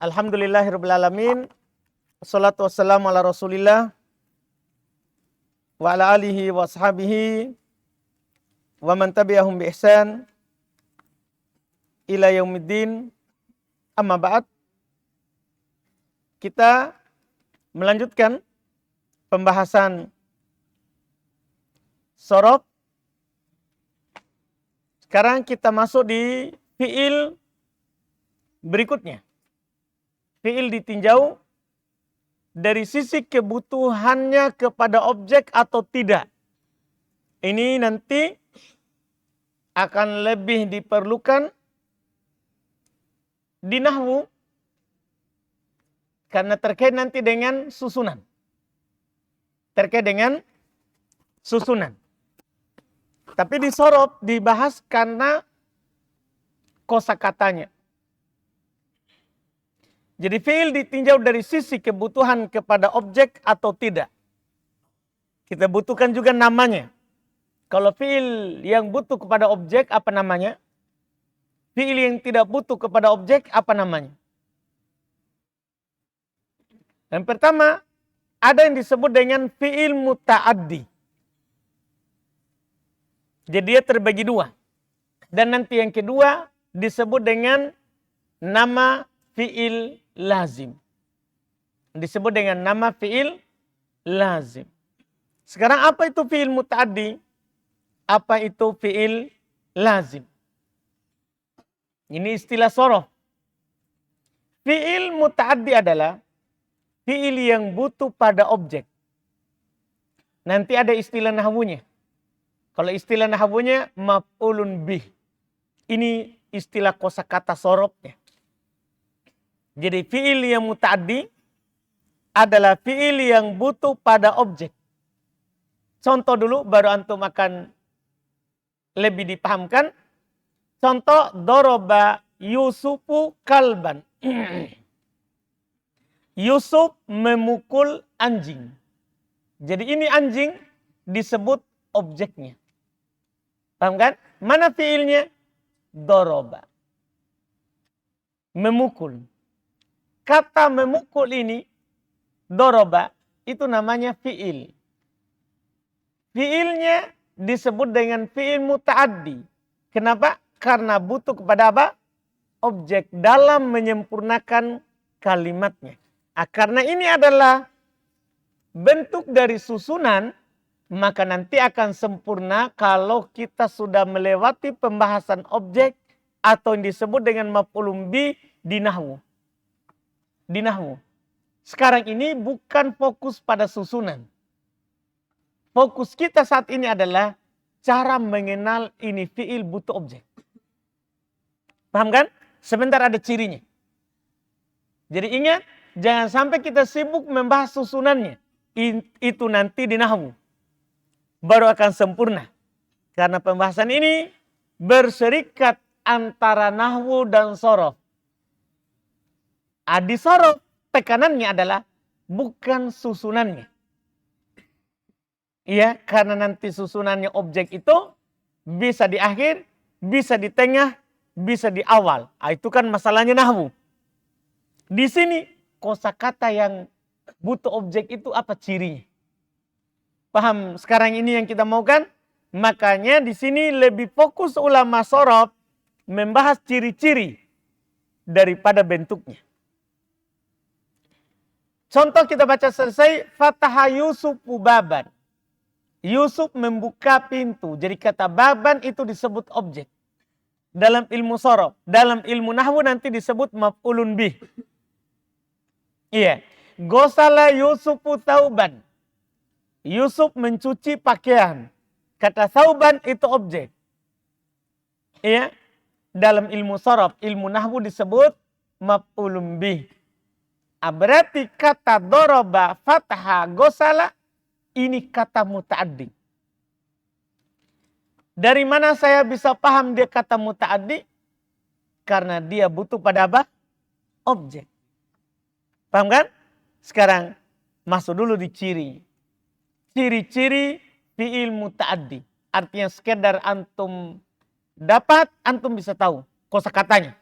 Alhamdulillahirabbil alamin. Wassalatu wassalamu ala Rasulillah wa ala alihi wa ashabihi wa man tabi'ahum bi ihsan ila yaumiddin. Amma ba'd. Kita melanjutkan pembahasan sorof. Sekarang kita masuk di fiil berikutnya. Fiil ditinjau dari sisi kebutuhannya kepada objek atau tidak. Ini nanti akan lebih diperlukan di nahwu karena terkait nanti dengan susunan. Terkait dengan susunan. Tapi di sorof dibahas karena kosakatanya. Jadi fiil ditinjau dari sisi kebutuhan kepada objek atau tidak. Kita butuhkan juga namanya. Kalau fiil yang butuh kepada objek apa namanya? Fiil yang tidak butuh kepada objek apa namanya? Yang pertama, ada yang disebut dengan fiil muta'addi. Jadi dia terbagi dua. Dan nanti yang kedua disebut dengan nama fiil lazim. Disebut dengan nama fiil lazim. Sekarang apa itu fiil muta'addi? Apa itu fiil lazim? Ini istilah sorof. Fiil muta'addi adalah fiil yang butuh pada objek. Nanti ada istilah nahwunya. Kalau istilah nahwunya maf'ulun bih. Ini istilah kosakata sorofnya. Jadi fiil yang muta'addi adalah fiil yang butuh pada objek. Contoh dulu baru antum akan lebih dipahamkan. Contoh doroba Yusufu kalban. Yusuf memukul anjing. Jadi ini anjing disebut objeknya. Paham kan? Mana fiilnya? Doroba. Memukul. Kata memukul ini, doroba, itu namanya fiil. Fiilnya disebut dengan fiil muta'addi. Kenapa? Karena butuh kepada apa? Objek dalam menyempurnakan kalimatnya. Karena ini adalah bentuk dari susunan, maka nanti akan sempurna kalau kita sudah melewati pembahasan objek atau yang disebut dengan maf'ulun bih di nahwu. Di nahwu. Sekarang ini bukan fokus pada susunan. Fokus kita saat ini adalah cara mengenal ini fiil butuh objek. Paham kan? Sebentar ada cirinya. Jadi ingat, jangan sampai kita sibuk membahas susunannya. Itu nanti di nahwu. Baru akan sempurna. Karena pembahasan ini berserikat antara nahwu dan sorof. Di sorof tekanannya adalah bukan susunannya. Iya, karena nanti susunannya objek itu bisa di akhir, bisa di tengah, bisa di awal. Itu kan masalahnya nahwu. Di sini kosakata yang butuh objek itu apa cirinya? Paham sekarang ini yang kita mau kan? Makanya di sini lebih fokus ulama sorof membahas ciri-ciri daripada bentuknya. Contoh kita baca selesai, fataha Yusufu baban. Yusuf membuka pintu. Jadi kata baban itu disebut objek. Dalam ilmu sorof, dalam ilmu nahwu nanti disebut maf'ulun bih. Iya. Gosala Yusufu tauban. Yusuf mencuci pakaian. Kata tauban itu objek. Iya. Dalam ilmu sorof, ilmu nahwu disebut maf'ulun bih. Berarti kata doroba, fatha, gosala, ini kata muta'addi. Dari mana saya bisa paham dia kata muta'addi? Karena dia butuh pada apa? Objek. Paham kan? Sekarang masuk dulu di ciri. Ciri-ciri fiil muta'addi. Artinya sekedar antum dapat, antum bisa tahu kosakatanya.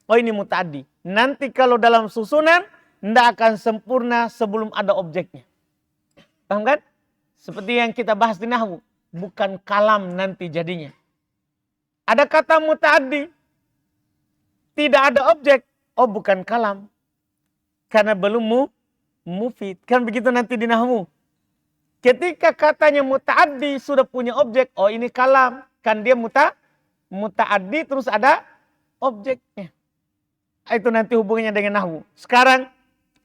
oh ini muta'addi. Nanti kalau dalam susunan, tidak akan sempurna sebelum ada objeknya. Paham kan? Seperti yang kita bahas di nahwu. Bukan kalam nanti jadinya. Ada kata muta'addi. Tidak ada objek. Oh bukan kalam. Karena belum mufid. Kan begitu nanti di nahwu. Ketika katanya muta'addi sudah punya objek. Oh ini kalam. Kan dia muta'addi terus ada objeknya. Itu nanti hubungannya dengan nahwu. Sekarang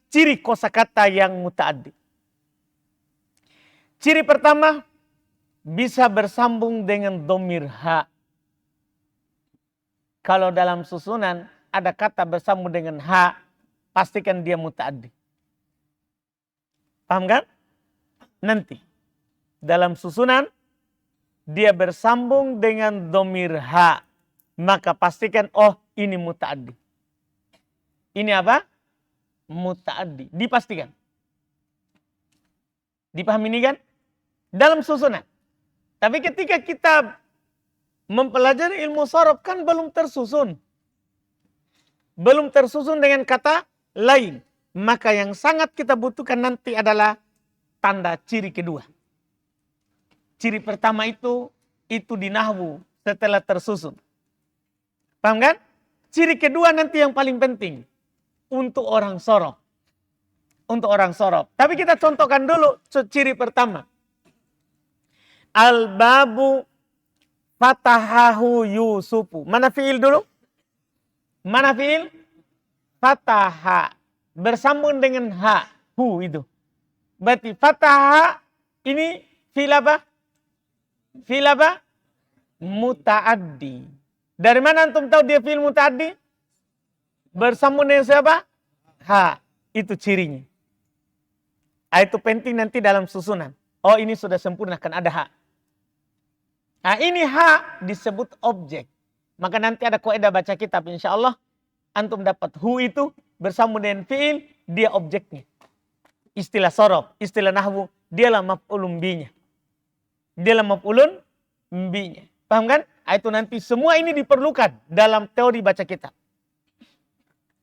ciri kosakata yang muta'addi. Ciri pertama bisa bersambung dengan dhamir ha. Kalau dalam susunan ada kata bersambung dengan ha, pastikan dia muta'addi. Paham kan? Nanti dalam susunan dia bersambung dengan dhamir ha, maka pastikan oh ini muta'addi. Ini apa? Muta'addi. Dipastikan. Dipahami ini kan? Dalam susunan. Tapi ketika kita mempelajari ilmu sorof kan belum tersusun. Belum tersusun dengan kata lain. Maka yang sangat kita butuhkan nanti adalah tanda ciri kedua. Ciri pertama itu di nahwu setelah tersusun. Paham kan? Ciri kedua nanti yang paling penting. Untuk orang sorof. Untuk orang sorof. Tapi kita contohkan dulu ciri pertama. Al-babu fatahahu Yusufu. Mana fi'il dulu? Mana fi'il? Fataha. Bersambung dengan ha. Hu itu. Berarti fataha ini fi'il apa? Fi'il apa? Muta'addi. Dari mana antum tahu dia fi'il muta'addi? Bersambung dengan siapa? Ha. Itu cirinya. Itu penting nanti dalam susunan. Oh ini sudah sempurna kan ada ha. Nah ini ha disebut objek. Maka nanti ada kaidah baca kitab insya Allah. Antum dapat hu itu bersambung dengan fi'il, dia objeknya. Istilah sorof, istilah nahwu, dialah maf'ulun binya. Dialah maf'ulun binya. Paham kan? Itu nanti semua ini diperlukan dalam teori baca kitab.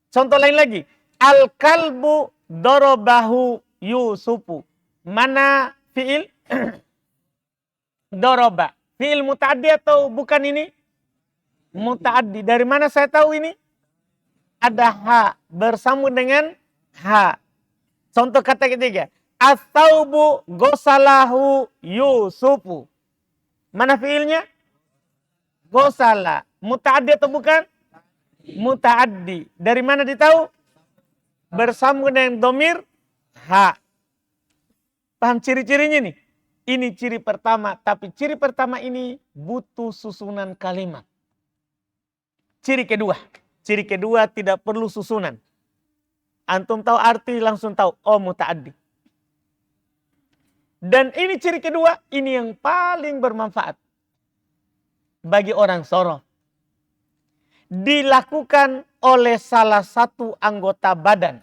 Contoh lain lagi. Al-kalbu dorobahu Yusufu. Mana fi'il? Doroba. Fi'il muta'addi atau bukan ini? Muta'addi. Dari mana saya tahu ini? Ada ha. Bersambung dengan ha. Contoh kata ketiga. As-saubu gosalahu Yusufu. Mana fi'ilnya? Gosala. Muta'addi atau bukan? Muta'addi. Dari mana ditahu? Bersambung dengan dhamir ha. Paham ciri-cirinya nih? Ini ciri pertama, tapi ciri pertama ini butuh susunan kalimat. Ciri kedua tidak perlu susunan. Antum tahu arti langsung tahu, oh muta'addi. Dan ini ciri kedua, ini yang paling bermanfaat bagi orang sorof. Dilakukan oleh salah satu anggota badan.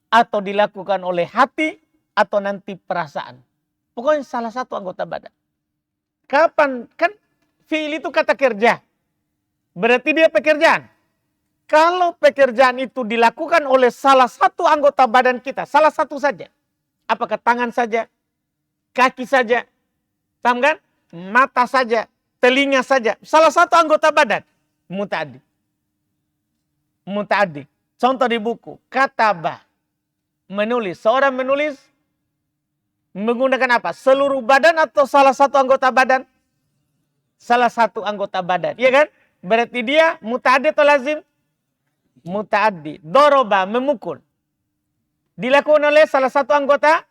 Atau dilakukan oleh hati atau nanti perasaan. Pokoknya salah satu anggota badan. Kapan? Kan fi'il itu kata kerja. Berarti dia pekerjaan. Kalau pekerjaan itu dilakukan oleh salah satu anggota badan kita. Salah satu saja. Apakah tangan saja? Kaki saja? Paham kan? Mata saja? Telinga saja? Salah satu anggota badan. Muta'addi. Muta'addi. Contoh di buku. Kataba. Menulis. Seorang menulis. Menggunakan apa? Seluruh badan atau salah satu anggota badan? Salah satu anggota badan. Iya kan? Berarti dia muta'addi atau lazim? Muta'addi. Doroba, memukul. Dilakukan oleh salah satu anggota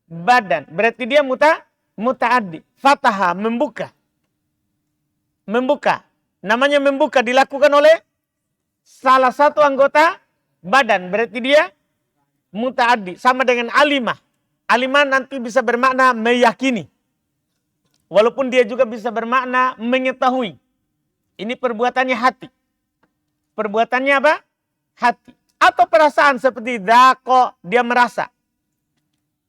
badan. Berarti dia muta'addi. Fataha, membuka. Membuka. Namanya membuka dilakukan oleh salah satu anggota badan. Berarti dia muta'addi. Sama dengan alimah. Alimah nanti bisa bermakna meyakini. Walaupun dia juga bisa bermakna mengetahui. Ini perbuatannya hati. Perbuatannya apa? Hati. Atau perasaan seperti dako, dia merasa.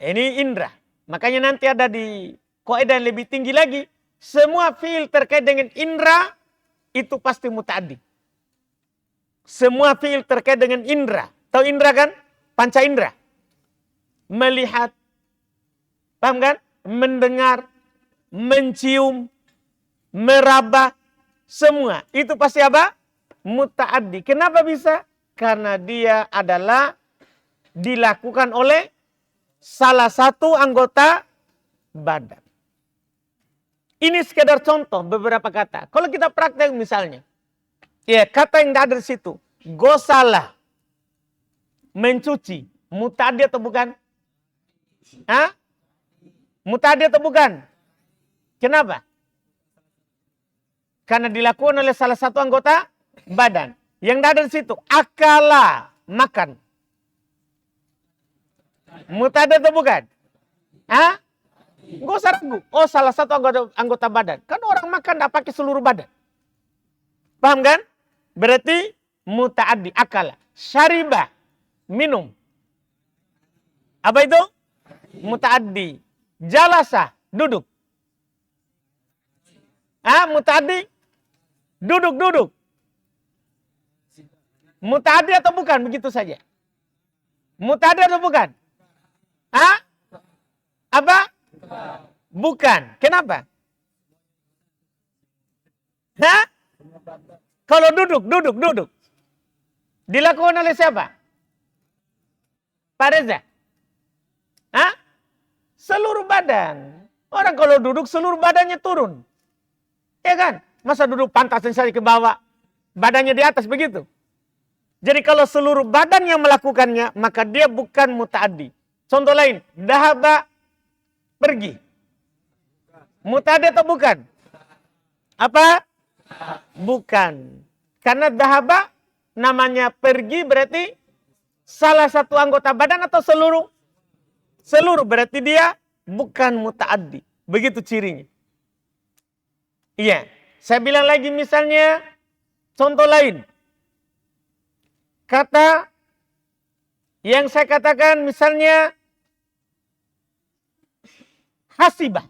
Ini indra. Makanya nanti ada di kaidah yang lebih tinggi lagi. Semua fiil terkait dengan indra itu pasti muta'addi. Semua fiil terkait dengan indera. Tahu indera kan? Panca indera. Melihat, paham kan? Mendengar, mencium, meraba, semua. Itu pasti apa? Muta'addi. Kenapa bisa? Karena dia adalah dilakukan oleh salah satu anggota badan. Ini sekedar contoh beberapa kata. Kalau kita praktek misalnya, ya kata yang ada di situ, gosala, mencuci, muta'addi atau bukan? Hah? Muta'addi atau bukan? Kenapa? Karena dilakukan oleh salah satu anggota badan. Yang ada di situ, akala, makan. Muta'addi atau bukan? Hah? Gak usah ragu. Oh, salah satu anggota badan. Kan orang makan tidak pakai seluruh badan. Paham kan? Berarti muta'addi, akala. Syariba, minum. Apa itu? Muta'addi. Jalasa, duduk. Muta'addi, duduk. Muta'addi atau bukan? Begitu saja. Muta'addi atau bukan? Apa? Bukan. Kenapa? Kalau duduk. Dilakukan oleh siapa? Pak Reza. Seluruh badan. Orang kalau duduk seluruh badannya turun. Ya kan? Masa duduk pantasnya saja ke bawah. Badannya di atas begitu. Jadi kalau seluruh badan yang melakukannya, maka dia bukan muta'addi. Contoh lain, dahaba, pergi. Muta'addi atau bukan? Apa? Bukan. Karena dahaba namanya pergi berarti salah satu anggota badan atau seluruh? Seluruh berarti dia bukan muta'addi. Begitu cirinya. Iya. Saya bilang lagi misalnya contoh lain. Kata yang saya katakan misalnya hasibah.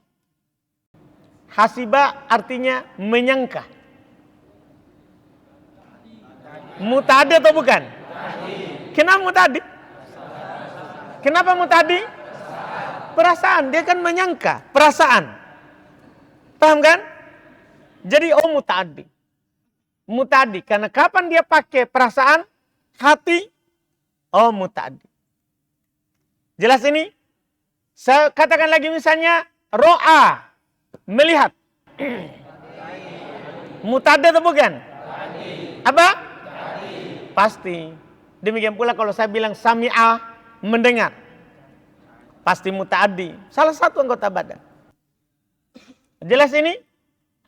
Hasibah artinya menyangka. Muta'addi atau bukan? Kenapa muta'addi? Kenapa muta'addi? Perasaan, dia kan menyangka. Perasaan. Paham kan? Jadi muta'addi. Muta'addi, karena kapan dia pakai perasaan? Hati, muta'addi. Jelas ini? Saya katakan lagi misalnya, ro'a, melihat. Muta'addi atau bukan? Apa? Pasti. Demikian pula kalau saya bilang sami'a, mendengar. Pasti muta'addi. Salah satu anggota badan. Jelas ini?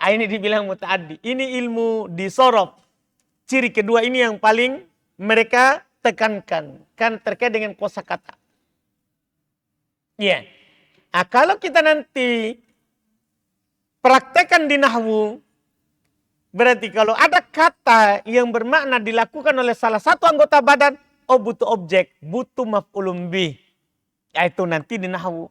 Ini dibilang muta'addi. Ini ilmu disorof. Ciri kedua ini yang paling mereka tekankan. Kan terkait dengan kosakata. Iya. Nah, kalau kita nanti praktekkan di nahwu, berarti kalau ada kata yang bermakna dilakukan oleh salah satu anggota badan, butuh objek, butuh maf'ulun bih. Yaitu nanti di nahwu.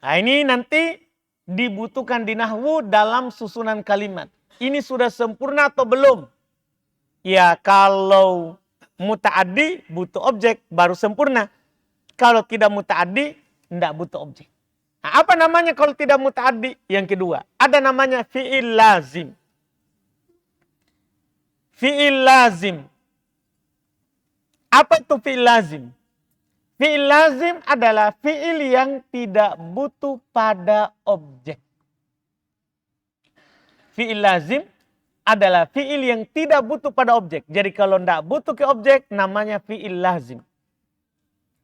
Nah, ini nanti dibutuhkan di nahwu dalam susunan kalimat. Ini sudah sempurna atau belum? Ya, kalau muta'addi butuh objek baru sempurna. Kalau tidak muta'addi tidak butuh objek. Nah, apa namanya kalau tidak muta'addi? Yang kedua, ada namanya fi'il lazim. Fi'il lazim. Apa itu fi'il lazim? Fi'il lazim adalah fi'il yang tidak butuh pada objek. Fi'il lazim adalah fi'il yang tidak butuh pada objek. Jadi kalau tidak butuh ke objek, namanya fi'il lazim.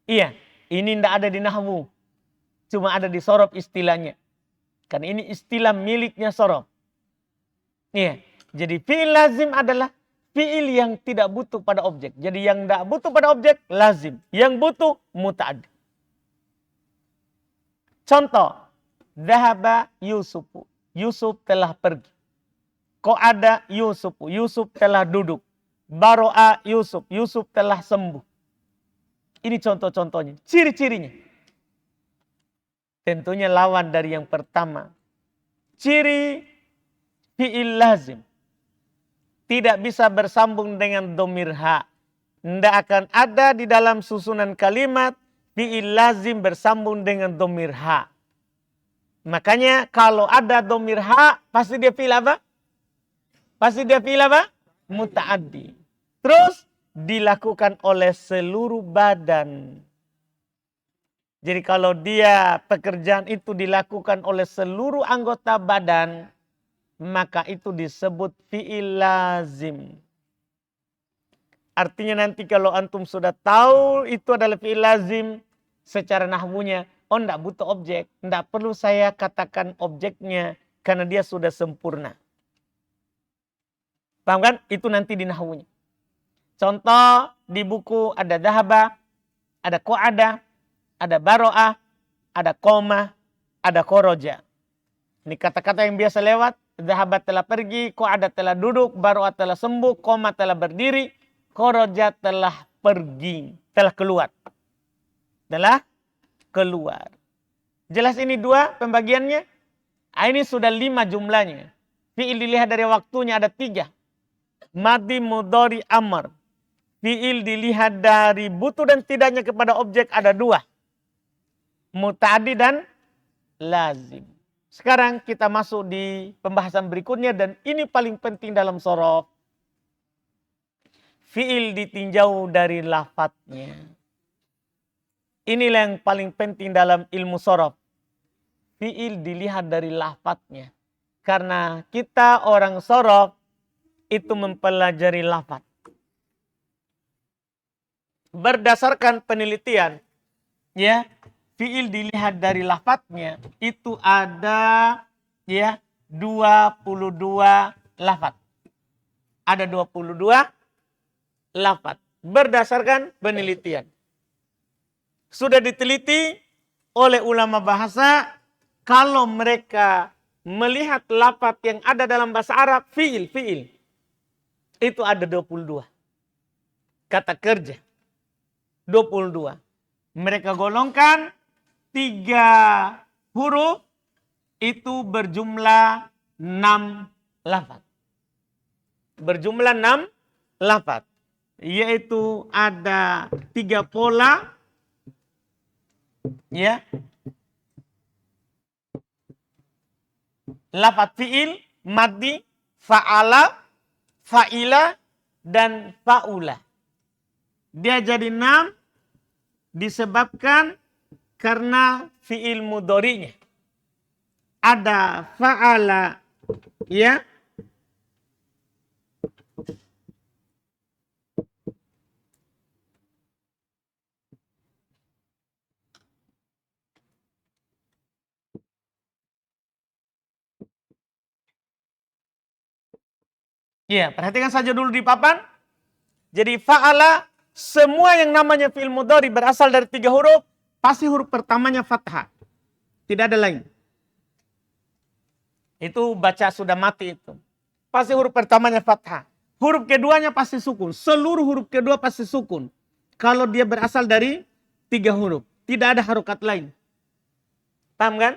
Iya, ini tidak ada di nahwu. Cuma ada di sorof istilahnya. Karena ini istilah miliknya sorof. Iya, jadi fi'il lazim adalah fi'il yang tidak butuh pada objek. Jadi yang tidak butuh pada objek, lazim. Yang butuh, muta'addi. Contoh, dhahaba Yusufu. Yusuf telah pergi. Qa'ada Yusufu. Yusuf telah duduk. Baro'a Yusuf. Yusuf telah sembuh. Ini contoh-contohnya. Ciri-cirinya. Tentunya lawan dari yang pertama. Ciri fi'il lazim. tidak bisa bersambung dengan domir ha. Tidak akan ada di dalam susunan kalimat fi'il lazim bersambung dengan domir ha. Makanya kalau ada domir ha, pasti dia fi'il apa? Pasti dia fi'il apa? Muta'addi. Terus dilakukan oleh seluruh badan. Jadi kalau dia pekerjaan itu dilakukan oleh seluruh anggota badan, maka itu disebut fi'il lazim. Artinya nanti kalau antum sudah tahu itu adalah fi'il lazim, secara nahwunya, oh enggak butuh objek. Enggak perlu saya katakan objeknya, karena dia sudah sempurna. Paham kan? Itu nanti di nahwunya. Contoh di buku ada dhahaba, ada qa'ada, ada baro'ah, ada koma, ada koroja. Ini kata-kata yang biasa lewat. Dhahaba telah pergi, qa'ada telah duduk, baro'ah telah sembuh, koma telah berdiri, koroja telah pergi, telah keluar. Telah keluar. Jelas ini dua pembagiannya? Ini sudah 5 jumlahnya. Fi'il dilihat dari waktunya ada 3. Madi, mudhari, amr. Fi'il dilihat dari butuh dan tidaknya kepada objek ada 2. Muta'addi dan lazim. Sekarang kita masuk di pembahasan berikutnya dan ini paling penting dalam shorof. Fi'il ditinjau dari lafadznya. Inilah yang paling penting dalam ilmu shorof. Fi'il dilihat dari lafadznya. Karena kita orang shorof itu mempelajari lafadz. Berdasarkan penelitian, ya, fi'il dilihat dari lafadznya itu ada ya 22 lafadz. Ada 22 lafadz berdasarkan penelitian. Sudah diteliti oleh ulama bahasa, kalau mereka melihat lafadz yang ada dalam bahasa Arab, fi'il itu ada 22. Kata kerja 22. Mereka golongkan 3 huruf itu berjumlah 6 lafadz. Berjumlah 6 lafadz. Yaitu ada 3 pola. Ya. Lafadz fi'il, maddi, fa'ala, fa'ila, dan fa'ula. Dia jadi 6 disebabkan karena fi'il mudhari'nya. Ada fa'ala, ya. Ya, perhatikan saja dulu di papan. Jadi fa'ala, semua yang namanya fi'il mudhari berasal dari 3 huruf, pasti huruf pertamanya fathah. Tidak ada lain. Itu baca sudah mati itu. Pasti huruf pertamanya fathah. Huruf keduanya pasti sukun. Seluruh huruf kedua pasti sukun. Kalau dia berasal dari 3 huruf. Tidak ada harokat lain. Paham kan?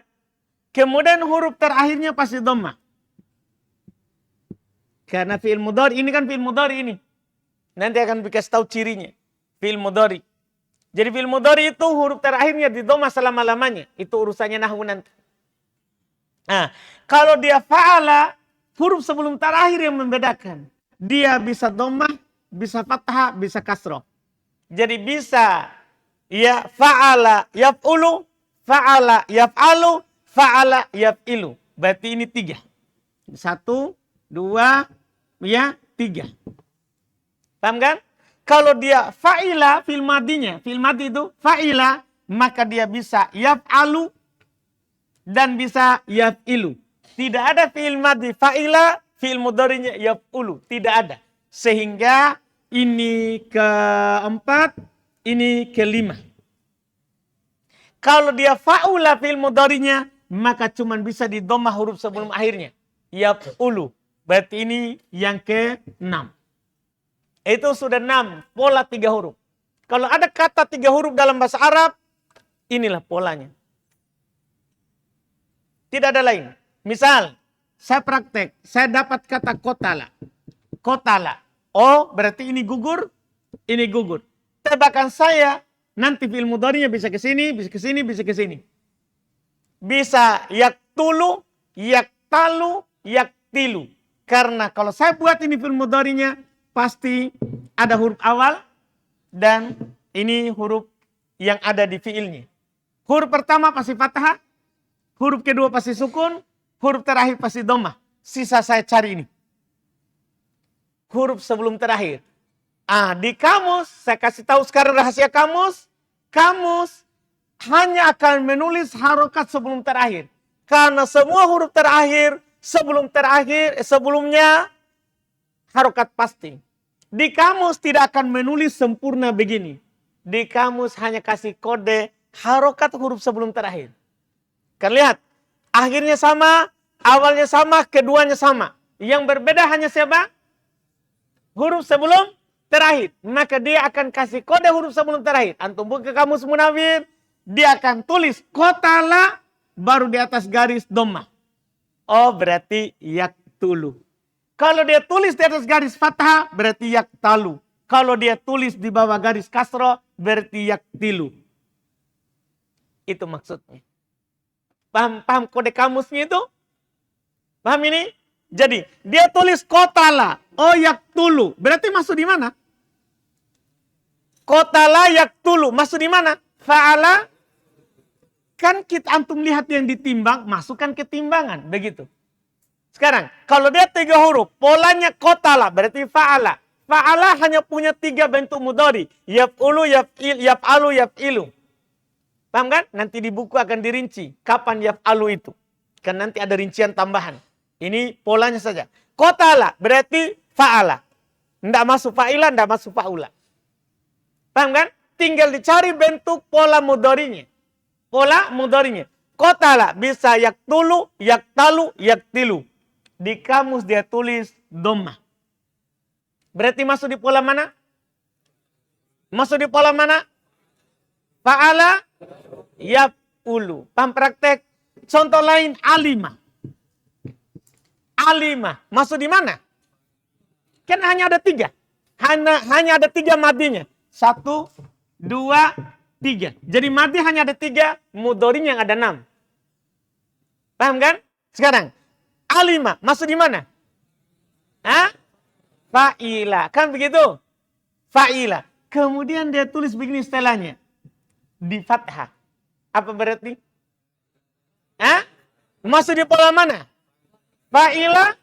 Kemudian huruf terakhirnya pasti dhammah. Karena fi'il mudhari, ini kan fi'il mudhari ini. Nanti akan dikasih tahu cirinya. Fi'il mudhari. Jadi fi'il mudhari itu huruf terakhirnya di dhammah selama-lamanya. Itu urusannya nahwu nanti. Nah, kalau dia fa'ala, huruf sebelum terakhir yang membedakan. Dia bisa dhammah, bisa fathah, bisa kasroh. Jadi bisa ya fa'ala yaf'ulu, fa'ala yaf'alu, fa'ala yaf'ilu. Berarti ini 3. 1, 2, ya 3. Paham kan? Kalau dia fa'ila fil madinya, fil madi itu fa'ila, maka dia bisa yaf'alu dan bisa yaf'ilu. Tidak ada fi'il madi fa'ila, fi'il mudhari'nya yaf'ulu, tidak ada. Sehingga ini keempat, ini kelima. Kalau dia fa'ula fi'il mudhari'nya, maka cuma bisa di dhammah huruf sebelum akhirnya. Yaf'ulu. Berarti ini yang ke-6. Itu sudah 6. Pola 3 huruf. Kalau ada kata 3 huruf dalam bahasa Arab, inilah polanya. Tidak ada lain. Misal, saya praktek. Saya dapat kata kotala. Kotala. Oh, berarti ini gugur, ini gugur. Tebakan saya, nanti fi'il mudhari'nya bisa ke sini, bisa ke sini, bisa ke sini. Bisa yaktulu, yaktalu, yaktilu. Karena kalau saya buat ini fi'il mudhari'nya, pasti ada huruf awal dan ini huruf yang ada di fi'ilnya. Huruf pertama pasti fathah, huruf kedua pasti sukun, huruf terakhir pasti dhammah. Sisa saya cari ini. Huruf sebelum terakhir. Di kamus, saya kasih tahu sekarang rahasia kamus. Kamus hanya akan menulis harokat sebelum terakhir. Karena semua huruf terakhir, sebelumnya harokat pasti. Di kamus tidak akan menulis sempurna begini. Di kamus hanya kasih kode harokat huruf sebelum terakhir. Kan lihat, akhirnya sama, awalnya sama, keduanya sama. Yang berbeda hanya siapa? Huruf sebelum terakhir. Maka dia akan kasih kode huruf sebelum terakhir. Antum buka kamus Munawwir, dia akan tulis kotala, baru di atas garis dhammah. Oh, berarti yaktulu. Kalau dia tulis di atas garis fathah, berarti yaktalu. Kalau dia tulis di bawah garis kasroh, berarti yaktilu. Itu maksudnya. Paham kode kamusnya itu? Paham ini? Jadi, dia tulis kotala. Oh, yaktulu. Berarti masuk di mana? Kotala yaktulu. Masuk di mana? Fa'ala. Kan kita antum lihat yang ditimbang, masukkan ke timbangan. Begitu. Sekarang, kalau dia 3 huruf, polanya kotala, berarti fa'ala. Fa'ala hanya punya 3 bentuk mudhari. Yaf'ulu, yaf'alu, yaf'ilu. Paham kan? Nanti di buku akan dirinci. Kapan yaf'alu itu? Kan nanti ada rincian tambahan. Ini polanya saja. Kotala berarti fa'ala. Tidak masuk fa'ila, tidak masuk fa'ula. Paham kan? Tinggal dicari bentuk pola mudhari'nya. Pola mudhari'nya. Kotala bisa yaktulu, yaktalu, yaktilu. Di kamus dia tulis dhammah. Berarti masuk di pola mana? Masuk di pola mana? Fa'ala, yaf'ulu. Paham praktek? Contoh lain, alima. Alimah. Masuk di mana? Kan hanya ada 3. Hanya ada 3 madinya. 1, 2, 3. Jadi madi hanya ada 3. Mudhari'nya yang ada 6. Paham kan? Sekarang. Alimah. Masuk di mana? Fa'ila. Kan begitu? Fa'ila. Kemudian dia tulis begini setelahnya. Di fathah. Apa berarti? Masuk di pola mana? Fa'ila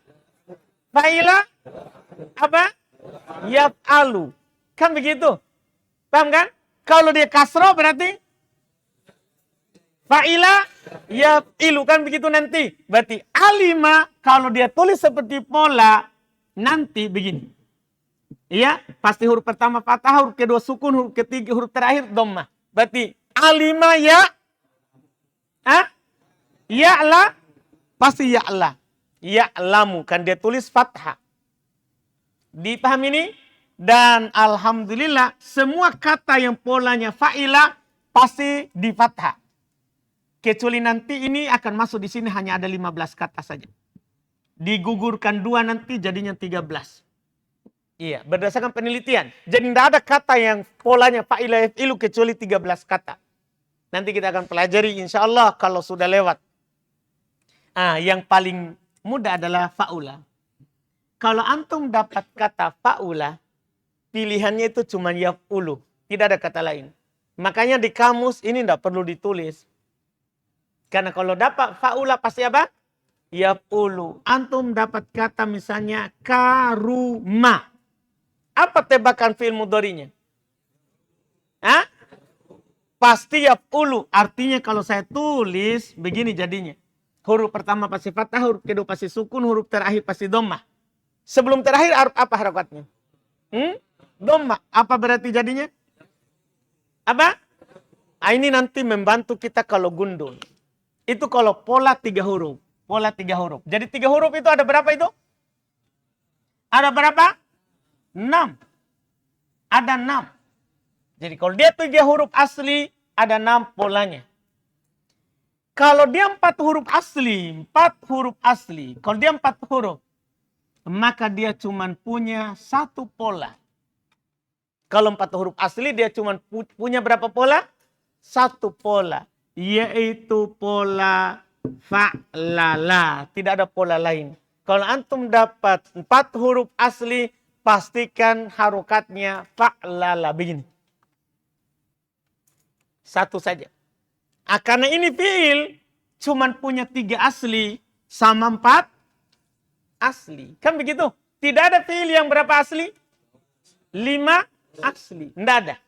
apa? Yaf'alu. Kan begitu? Paham kan? Kalau dia kasroh berarti fa'ila yaf'ilu. Kan begitu nanti. Berarti alima kalau dia tulis seperti pola nanti begini. Iya, pasti huruf pertama fathah, huruf kedua sukun, huruf ketiga, huruf terakhir dhammah. Berarti alima ya'la pasti ya'la. Ya'lamu, kan dia tulis fathah. Dipahami ini? Dan alhamdulillah semua kata yang polanya fa'ila pasti di fathah. Kecuali nanti ini akan masuk di sini hanya ada 15 kata saja. Digugurkan 2 nanti jadinya 13. Iya, berdasarkan penelitian. Jadi tidak ada kata yang polanya fa'ila yaf'ilu kecuali 13 kata. Nanti kita akan pelajari insya Allah kalau sudah lewat. Yang paling mudah adalah fa'ula. Kalau antum dapat kata fa'ula, pilihannya itu cuma yaf'ulu. Tidak ada kata lain. Makanya di kamus ini tidak perlu ditulis. Karena kalau dapat fa'ula pasti apa? Yaf'ulu. Antum dapat kata misalnya karuma. Apa tebakan fi'il mudhari'nya? Pasti yaf'ulu. Artinya kalau saya tulis begini jadinya. Huruf pertama pasti fathah, huruf kedua pasti sukun, huruf terakhir pasti dhammah. Sebelum terakhir apa harokatnya? Dhammah. Apa berarti jadinya? Apa? Ini nanti membantu kita kalau gundul. Itu kalau pola 3 huruf. Pola 3 huruf. Jadi 3 huruf itu ada berapa itu? Ada berapa? 6. Ada 6. Jadi kalau dia 3 huruf asli, ada 6 polanya. Kalau dia 4 huruf asli, 4 huruf asli. Kalau dia 4 huruf. maka dia cuma punya satu pola. Kalau 4 huruf asli dia cuma punya berapa pola? Satu pola. Yaitu pola fa'lala. Tidak ada pola lain. Kalau antum dapat 4 huruf asli, pastikan harokatnya fa'lala. Begini. Satu saja. Karena ini fi'il cuma punya 3 asli sama 4 asli. Kan begitu? Tidak ada fi'il yang berapa asli? 5 asli. Tidak ada.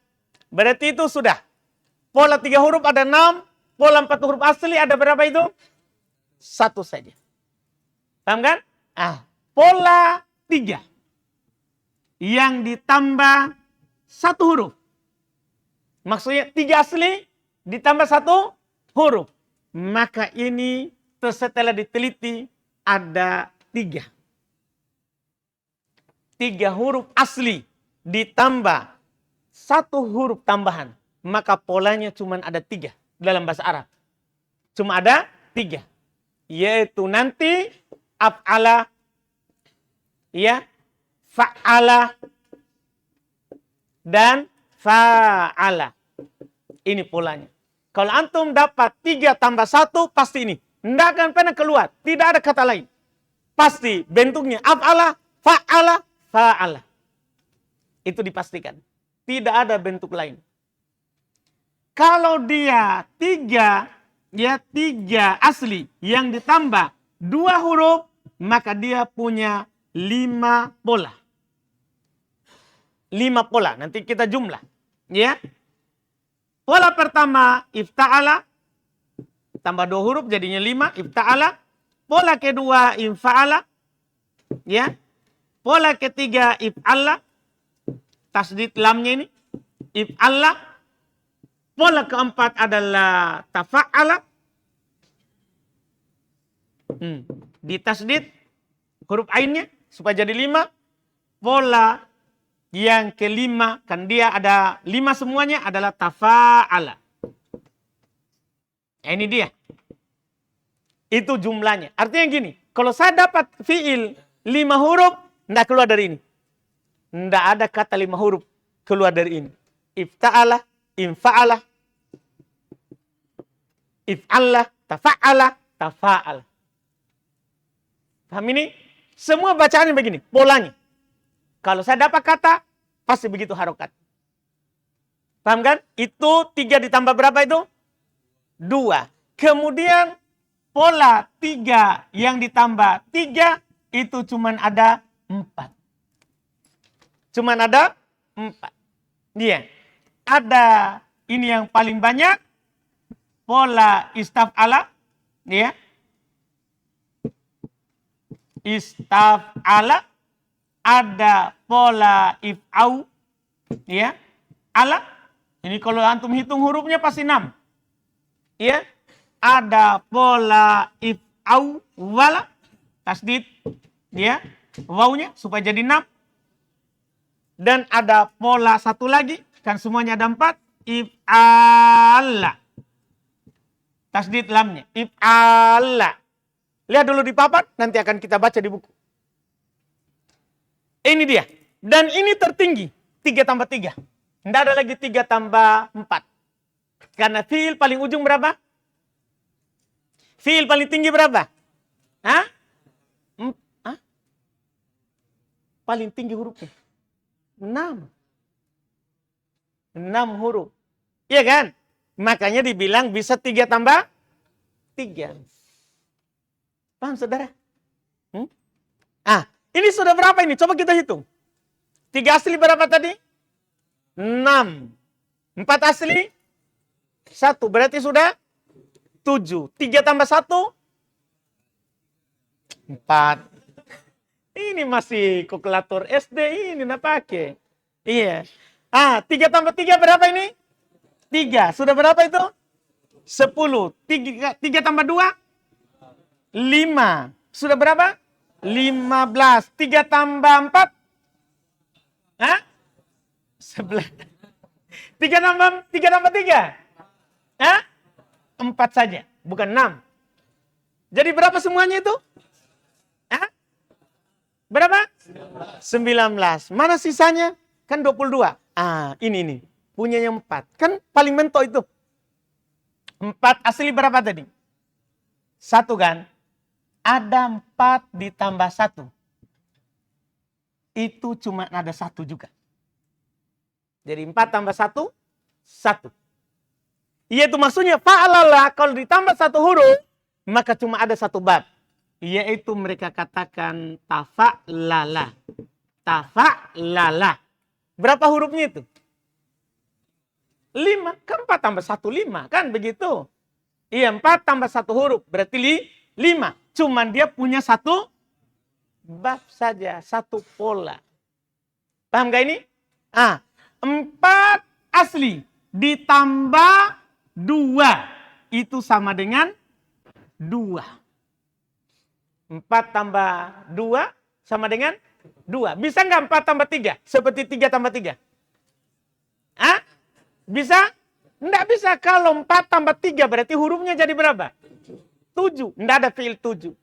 Berarti itu sudah. Pola 3 huruf ada 6. Pola 4 huruf asli ada berapa itu? 1 saja. Paham kan? Pola 3. Yang ditambah 1 huruf. Maksudnya 3 asli ditambah 1 huruf. Maka ini setelah diteliti ada 3. 3 huruf asli ditambah 1 huruf tambahan. Maka polanya cuma ada 3 dalam bahasa Arab. Cuma ada 3. Yaitu nanti af'ala, ya, fa'ala, dan fa'ala. Ini polanya. Kalau antum dapat 3 tambah 1, pasti ini. Tidak akan pernah keluar. Tidak ada kata lain. Pasti bentuknya af'ala, fa'ala, fa'ala. Itu dipastikan. Tidak ada bentuk lain. Kalau dia 3 asli yang ditambah 2 huruf, maka dia punya 5 pola. 5 pola. Nanti kita jumlah. Ya. Pola pertama ifta'ala. Tambah 2 huruf jadinya 5. Ifta'ala. Pola kedua infa'ala. Ya. Pola ketiga if'alla. Tasdid lamnya ini. If'alla. Pola keempat adalah tafa'ala. Ditasdid huruf ainnya supaya jadi 5. Pola yang kelima, kan dia ada 5 semuanya, adalah tafa'ala. Ini dia. Itu jumlahnya. Artinya gini, kalau saya dapat fi'il 5 huruf, tidak keluar dari ini. Tidak ada kata 5 huruf keluar dari ini. Ifta'ala, infa'ala, if'alla, tafa'ala, tafa'ala. Paham ini? Semua bacaannya begini, polanya. Kalau saya dapat kata, pasti begitu harokat. Paham kan? Itu 3 ditambah berapa itu? 2. Kemudian pola 3 yang ditambah 3 itu cuman ada 4. Cuman ada 4. Iya. Ada ini yang paling banyak. Pola istaf'ala. Ya. Istaf'ala. Ada pola if'au. Ya. Ala. Ini kalau antum hitung hurufnya pasti 6. Ya. Ada pola if'au wala. Tasdid. Ya. Wawunya supaya jadi 6. Dan ada pola satu lagi. Kan semuanya ada 4. If'ala. Tasdid lamnya. If'ala. Lihat dulu di papan. Nanti akan kita baca di buku. Ini dia. Dan ini tertinggi. 3 tambah 3. Tidak ada lagi 3 tambah 4. Karena fi'il paling ujung berapa? Fi'il paling tinggi berapa? Hah? Paling tinggi hurufnya. 6 huruf. Iya kan? Makanya dibilang bisa 3 tambah 3. Paham saudara? Ini sudah berapa ini? Coba kita hitung. 3 asli berapa tadi? 6. 4 asli? 1. Berarti sudah 7. 3 tambah 1? 4. Ini masih kalkulator SD ini nak pakai. Iya. 3 tambah 3 berapa ini? 3. Sudah berapa itu? 10. 3 tambah 2? 5. Sudah berapa? 15. 3 tambah 4? 11. 3 tambah 3? 4 saja. Bukan 6. Jadi berapa semuanya itu? Berapa? 19. Mana sisanya? Kan 22. Ini. Punyanya 4. Kan paling mentok itu. 4 asli berapa tadi? 1 kan? Ada 4 ditambah 1. Itu cuma ada 1 juga. Jadi 4 tambah 1, 1. Yaitu maksudnya fa'alala kalau ditambah 1 huruf, maka cuma ada 1 bab. Yaitu mereka katakan tafa'lala. Tafa'lala. Berapa hurufnya itu? 5. Kan 4 tambah 1, 5. Kan begitu? Iya, 4 tambah 1 huruf. Berarti 5. Cuman dia punya 1 bab saja. 1 pola. Paham gak ini? 4 asli ditambah 2. Itu sama dengan 2. 4 tambah 2 sama dengan 2. Bisa nggak 4 tambah 3? Seperti 3 tambah 3? Bisa? Nggak bisa. Kalau 4 tambah 3 berarti hurufnya jadi berapa? 7. Nggak ada fiil 7.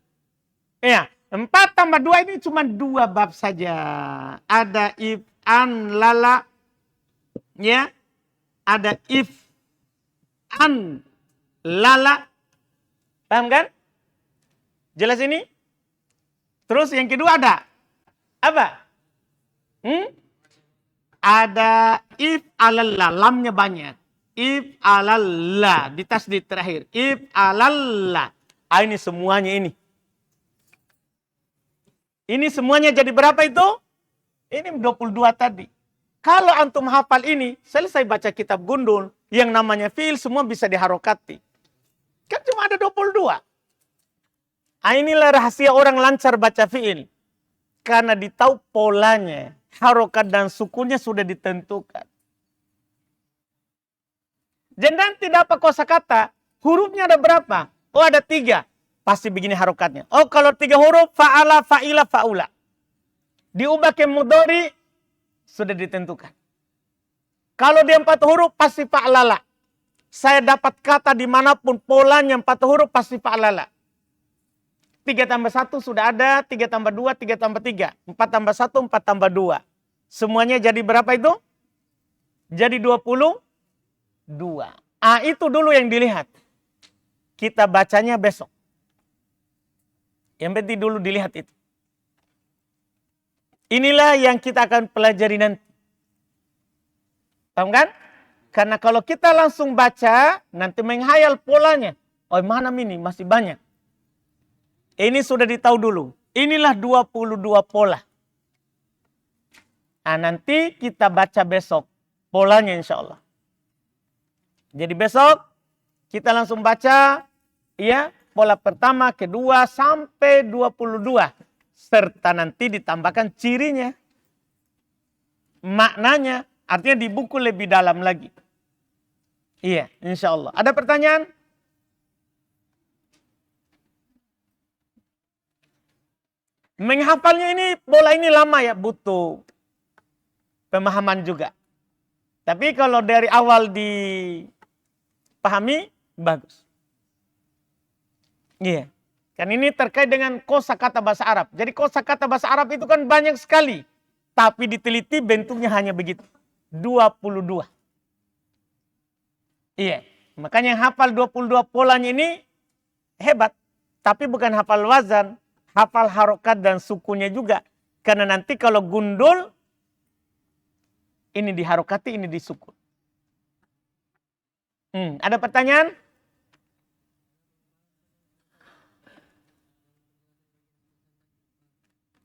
Ya, 4 tambah 2 ini cuma 2 bab saja. Ada if, an, lala. Ya. Ada if, an, lala. Paham kan? Jelas ini? Terus yang kedua ada apa? Ada if alalla, lamnya banyak. If alalla, di tasdid terakhir. If alalla. Ini semuanya ini. Ini semuanya jadi berapa itu? Ini 22 tadi. Kalau antum hafal ini, selesai baca kitab Gundul, yang namanya fiil semua bisa diharokati. Kan cuma ada 22. Inilah rahasia orang lancar baca fiil. Karena ditahu polanya, harokat dan sukunnya sudah ditentukan. Jadi nanti dapat kosakata, hurufnya ada berapa? Oh ada 3. Pasti begini harokatnya. Oh kalau 3 huruf, fa'ala, fa'ila, fa'ula. Diubah ke mudhari, sudah ditentukan. Kalau dia 4 huruf, pasti fa'lala. Saya dapat kata dimanapun polanya 4 huruf, pasti fa'lala. 3 tambah 1 sudah ada, 3 tambah 2, 3 tambah 3. 4 tambah 1, 4 tambah 2. Semuanya jadi berapa itu? Jadi 22. Itu dulu yang dilihat. Kita bacanya besok. Yang penting dulu dilihat itu. Inilah yang kita akan pelajari nanti. Paham kan? Karena kalau kita langsung baca, nanti menghayal polanya. Oh mana ini? Masih banyak. Ini sudah ditahu dulu. Inilah 22 pola. Nanti kita baca besok polanya insya Allah. Jadi besok kita langsung baca ya pola pertama, kedua sampai 22. Serta nanti ditambahkan cirinya. Maknanya artinya di buku lebih dalam lagi. Iya insya Allah. Ada pertanyaan? Menghafalnya ini, bola ini lama ya, butuh pemahaman juga. Tapi kalau dari awal dipahami, bagus. Iya. Kan ini terkait dengan kosakata bahasa Arab. Jadi kosakata bahasa Arab itu kan banyak sekali. Tapi diteliti bentuknya hanya begitu. 22. Iya. Makanya yang hafal 22 polanya ini hebat. Tapi bukan hafal wazan. Hafal harokat dan sukunya juga. Karena nanti kalau gundul, ini diharokati, ini disukun. Ada pertanyaan?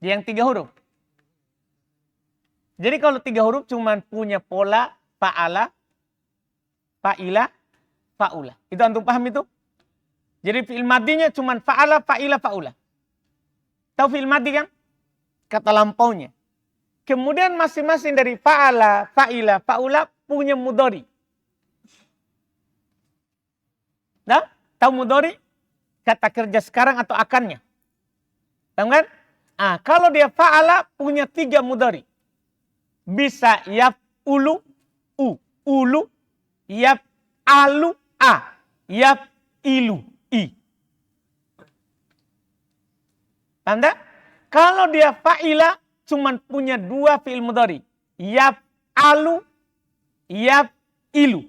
Yang 3 huruf. Jadi kalau 3 huruf cuma punya pola fa'ala, fa'ila, fa'ula. Itu antum paham itu? Jadi fi'il madinya cuma fa'ala, fa'ila, fa'ula. Tahu fi'il madi kan? Kata lampaunya. Kemudian masing-masing dari fa'ala, fa'ila, fa'ula punya mudhari. Nah, tahu mudhari? Kata kerja sekarang atau akannya. Tahu kan? Kalau dia fa'ala punya 3 mudhari. Bisa yaf'ulu, ulu, yaf'alu, yaf'ilu, i. Paham tak? Kalau dia fa'ila, cuman punya 2 fi'il mudhari. Yaf'alu, yaf'ilu.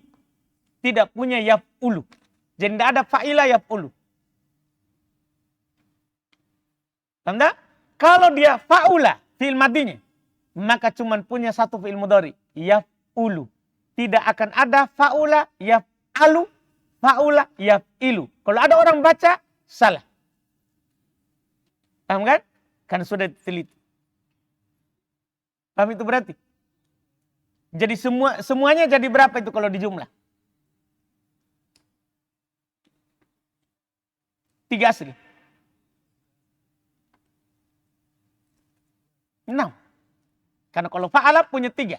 Tidak punya yaf'ulu. Jadi tidak ada fa'ila yaf'ulu. Paham tak? Kalau dia fa'ula, fi'il madinya, maka cuman punya 1 fi'il mudhari. Yaf'ulu. Tidak akan ada fa'ula, yaf'alu, fa'ula, yaf'ilu. Kalau ada orang baca, salah. Paham kan? Karena sudah diteliti. Paham itu berarti? Jadi semuanya jadi berapa itu kalau dijumlah? 3 asli. 6. Karena kalau fa'ala punya 3.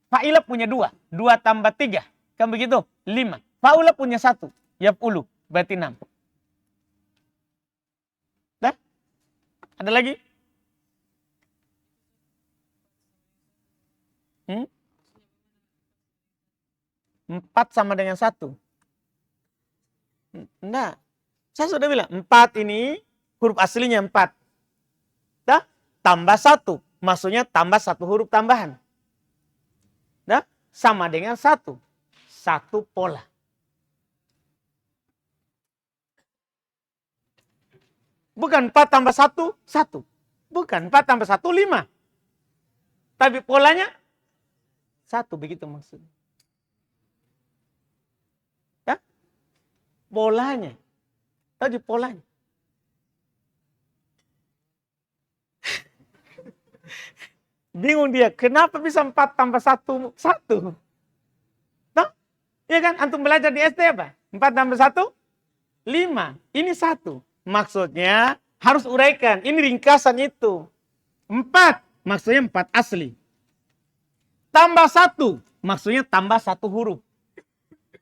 Fa'ila punya 2. 2 tambah 3. Kan begitu? 5. Fa'ula punya 1. Yaf'ulu. Berarti 6. Dah? Ada lagi? 4 sama dengan 1. Enggak. Saya sudah bilang, 4 ini huruf aslinya 4. Dah? Tambah 1. Maksudnya tambah 1 huruf tambahan. Dah? Sama dengan 1. 1 pola. Bukan 4 tambah 1, 1. Bukan 4 tambah 1, 5. Tapi polanya 1, begitu maksudnya. Ya? Polanya. Tadi polanya. Bingung dia, kenapa bisa 4 tambah 1, 1? Nah, iya kan? Antum belajar di SD apa? 4 tambah 1, 5. Ini 1. Maksudnya harus uraikan. Ini ringkasan itu. 4, maksudnya 4 asli. Tambah 1, maksudnya tambah 1 huruf.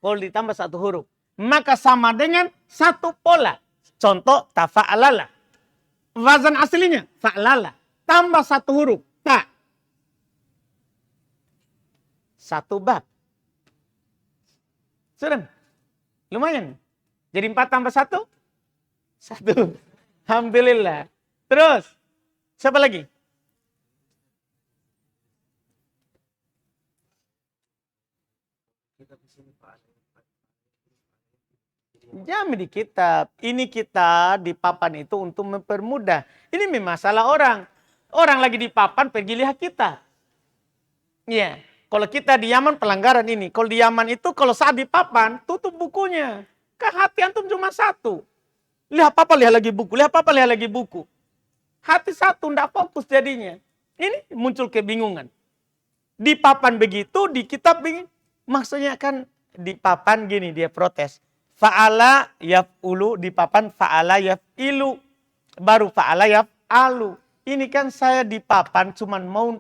Kalau ditambah 1 huruf, maka sama dengan 1 pola. Contoh, tafa'alala. Wazan aslinya, fa'lala. Tambah 1 huruf, ta. 1 bab. Sudah? Lumayan. Jadi 4 tambah 1? 1. Alhamdulillah. Terus, siapa lagi? Jangan di kitab. Ini kita di papan itu untuk mempermudah. Ini masalah orang. Orang lagi di papan pergi lihat kita. Iya. Kalau kita di Yaman pelanggaran ini. Kalau di Yaman itu kalau saat di papan tutup bukunya. Kan hati antum cuma 1. Lihat apa lihat lagi buku. Lihat apa lihat lagi buku. Hati 1 tidak fokus jadinya. Ini muncul kebingungan. Di papan begitu, di kitab begini. Maksudnya kan di papan gini dia protes. Fa'ala yaf'ulu, di papan fa'ala yaf'ilu. Baru fa'ala yaf'alu. Ini kan saya di papan cuman mau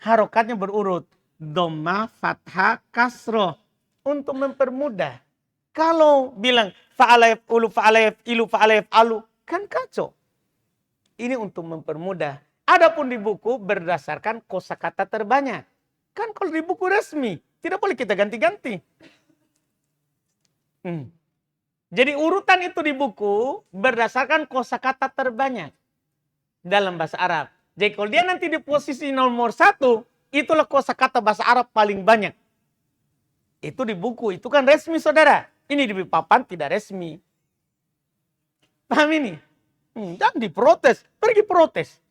harokatnya berurut. Dhamma, fathah, kasroh. Untuk mempermudah. Kalau bilang fa'ala yaf'ulu, fa'ala yaf'ilu, fa'ala yaf'alu. Kan kacau. Ini untuk mempermudah. Adapun di buku berdasarkan kosakata terbanyak. Kan kalau di buku resmi, tidak boleh kita ganti-ganti. Jadi urutan itu di buku berdasarkan kosakata terbanyak dalam bahasa Arab. Jadi kalau dia nanti di posisi nomor 1, itulah kosakata bahasa Arab paling banyak. Itu di buku, itu kan resmi saudara. Ini di papan tidak resmi. Paham ini? Jangan diprotes, pergi protes.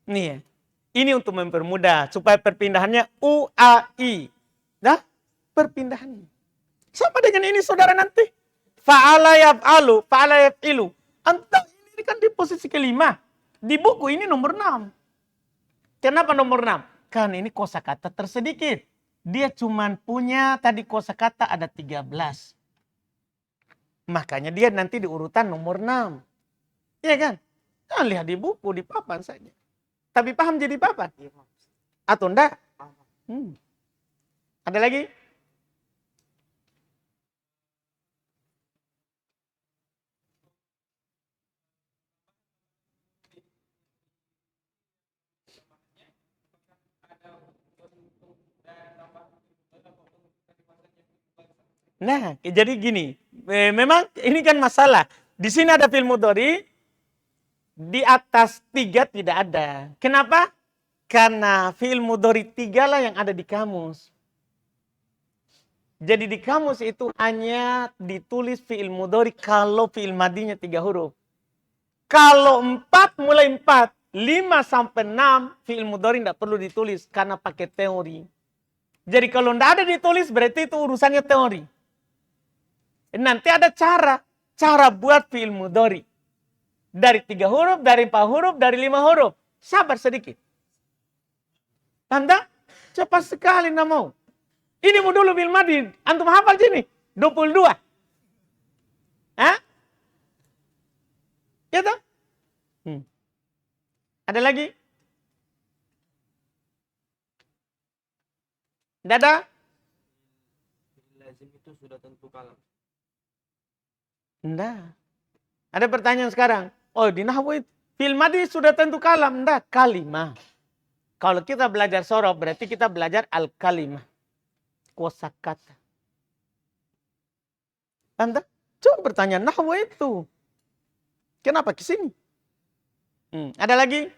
Nih ya. Ini untuk mempermudah supaya perpindahannya UAI. Dah? Perpindahannya. Sama dengan ini saudara nanti. Fa'ala yaf'alu, fa'ala yaf'ilu. Antum ini kan di posisi kelima. Di buku ini nomor 6. Kenapa nomor 6? Karena ini kosakata tersedikit. Dia cuma punya tadi kosakata ada 13. Makanya dia nanti di urutan nomor 6. Iya kan? Jangan lihat di buku, di papan saja. Tapi paham jadi papan? Atau enggak? Ada lagi? Nah, jadi gini. Memang ini kan masalah. Di sini ada fi'il mudhari, Di atas 3 tidak ada. Kenapa? Karena fi'il mudhari 3 lah yang ada di kamus. Jadi di kamus itu hanya ditulis fi'il mudhari kalau fi'il madinya 3 huruf. Kalau 4 mulai 4, 5 sampai 6 fi'il mudhari tidak perlu ditulis karena pakai teori. Jadi kalau tidak ada ditulis berarti itu urusannya teori. Nanti ada cara buat fi'il mudhari. Dari 3 huruf, dari 4 huruf, dari 5 huruf. Sabar sedikit. Tanda, cepat sekali nak mau. Ini mau dulu fi'il madi. Antum hafal sini? 22. Hah? Ya toh? Ada lagi? Tidak ada? Lazim itu sudah tentu kalam. Tidak. Ada pertanyaan sekarang. Oh, di nahwu fi'il madi sudah tentu kalam. Tidak, kalimah. Kalau kita belajar sorof berarti kita belajar al-kalimah. Kosakata. Anda coba bertanya nahwu itu. Kenapa ke sini? Ada lagi?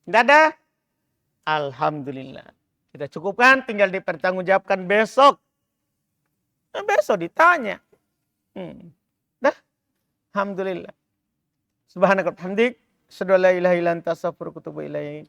Tidak ada? Alhamdulillah. Kita cukupkan, tinggal dipertanggungjawabkan besok. Besok ditanya. Dah. Alhamdulillah. Subhanakallahumma wa bihamdik, asyhadu an la ilaha illa anta, astaghfiruka wa atubu ilaik.